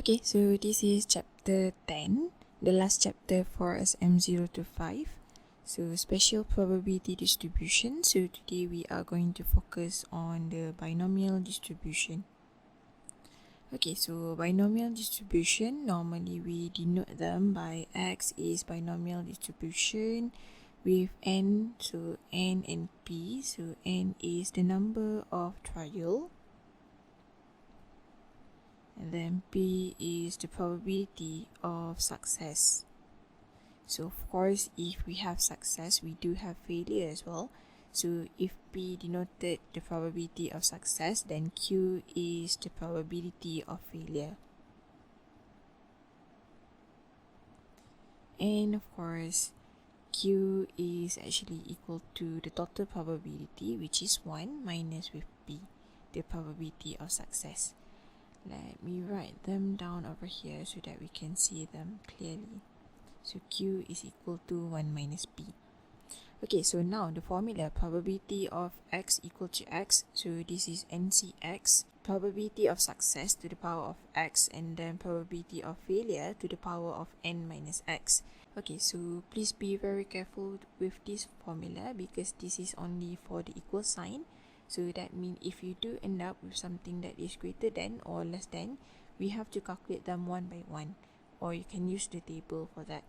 Okay, so this is chapter 10, the last chapter for SM0 to 5. So special probability distribution. So today we are going to focus on the binomial distribution. Okay, so binomial distribution, normally we denote them by X is binomial distribution with N, so N and P. So N is the number of trial, and then P is the probability of success. So of course, if we have success, we do have failure as well. So if P denoted the probability of success, then Q is the probability of failure. And of course, Q is actually equal to the total probability, which is 1 minus with P, the probability of success. Let me write them down over here so that we can see them clearly. So Q is equal to 1 minus P. Okay, so now the formula, probability of X equal to X. So this is NCX, probability of success to the power of X, and then probability of failure to the power of N minus X. Okay, so please be very careful with this formula because this is only for the equal sign. So that means if you do end up with something that is greater than or less than, we have to calculate them one by one, or you can use the table for that.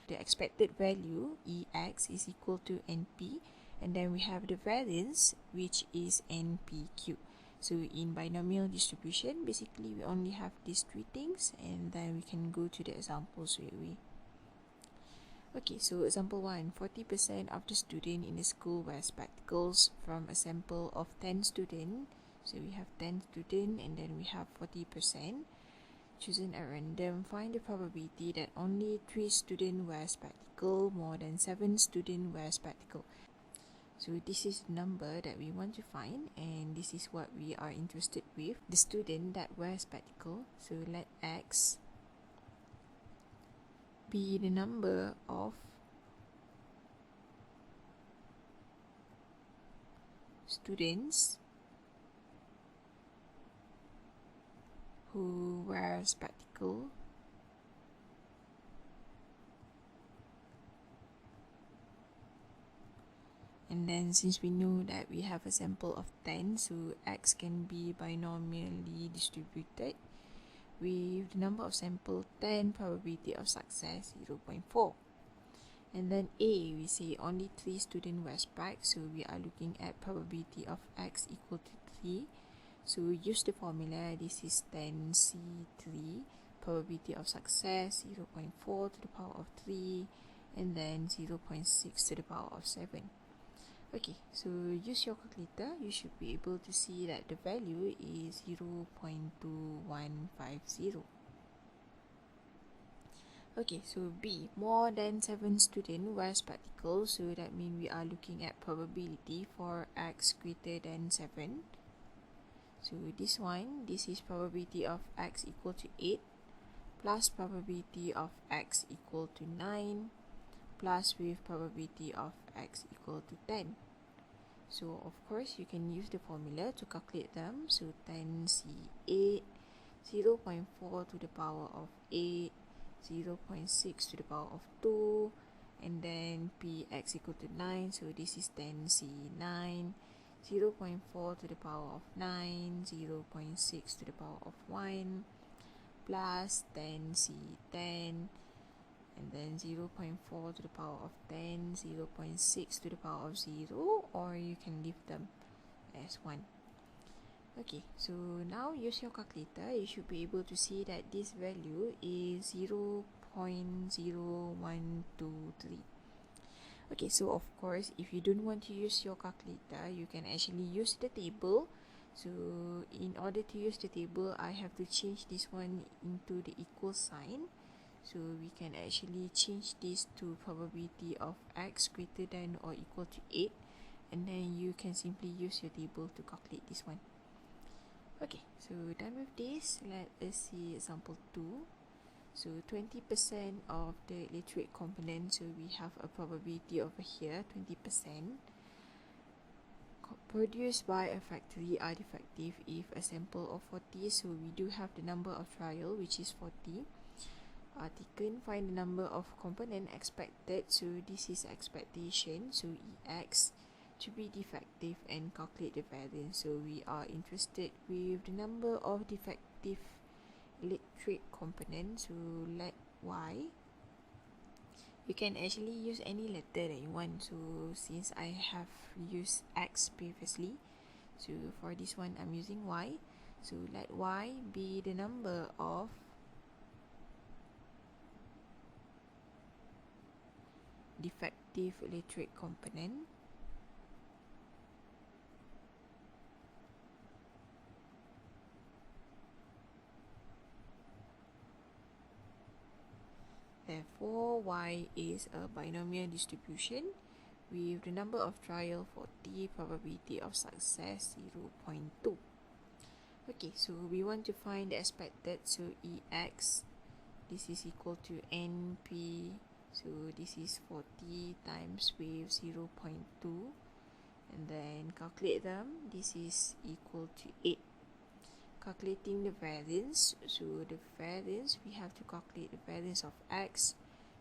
The expected value, EX, is equal to NP, and then we have the variance, which is NPQ. So in binomial distribution, basically we only have these three things, and then we can go to the examples straight away. Okay, so example 1, 40% of the students in the school wear spectacles from a sample of 10 students. So we have 10 students, and then we have 40%. Chosen at random, find the probability that only 3 students wear spectacle, more than 7 students wear spectacle. So this is the number that we want to find, and this is what we are interested with, the student that wear spectacle. So let X be the number of students who wear spectacle and then since we know that we have a sample of 10, so X can be binomially distributed with the number of sample 10, probability of success 0.4. And then A, we say only 3 students wear specs, so we are looking at probability of X equal to 3. So we use the formula, this is 10C3, probability of success 0.4 to the power of 3, and then 0.6 to the power of 7. Okay, so use your calculator, you should be able to see that the value is 0.2150. Okay, so B, more than 7 students wear spectacles, so that means we are looking at probability for X greater than 7. So this one, this is probability of X equal to 8 plus probability of X equal to 9 plus with probability of X equal to 10. So of course you can use the formula to calculate them. So 10C8, 0.4 to the power of 8, 0.6 to the power of 2, and then Px equal to 9, so this is 10C9, 0.4 to the power of 9, 0.6 to the power of 1, plus 10C10, and then 0.4 to the power of 10, 0.6 to the power of 0, or you can leave them as 1. Okay, so now use your calculator, you should be able to see that this value is 0.0123. Okay, so of course, if you don't want to use your calculator, you can actually use the table. So in order to use the table, I have to change this one into the equal sign. So we can actually change this to probability of X greater than or equal to 8, and then you can simply use your table to calculate this one. Okay, so done with this, let us see example 2. So 20% of the illiterate component, so we have a probability over here, 20%. produced by a factory are defective if a sample of 40, so we do have the number of trial, which is 40, are taken. Find the number of component expected, so this is expectation, so EX, to be defective, and calculate the variance. So we are interested with the number of defective electric components, so let Y. You can actually use any letter that you want, so since I have used X previously, so for this one I'm using Y, so let Y be the number of defective electric component. Therefore, Y is a binomial distribution with the number of trial 40, probability of success 0.2. Okay, so we want to find the expected, so EX, this is equal to NP, so this is 40 times with 0.2, and then calculate them, this is equal to 8. Calculating the variance, so the variance, we have to calculate the variance of X,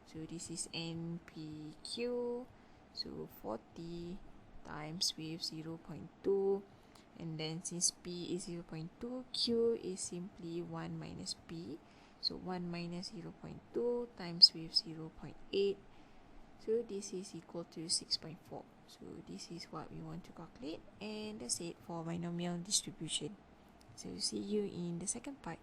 so this is NPQ, so 40 times with 0.2, and then since P is 0.2, Q is simply 1 minus P, so 1 minus 0.2 times with 0.8, so this is equal to 6.4. So this is what we want to calculate, and that's it for binomial distribution. So see you in the second part.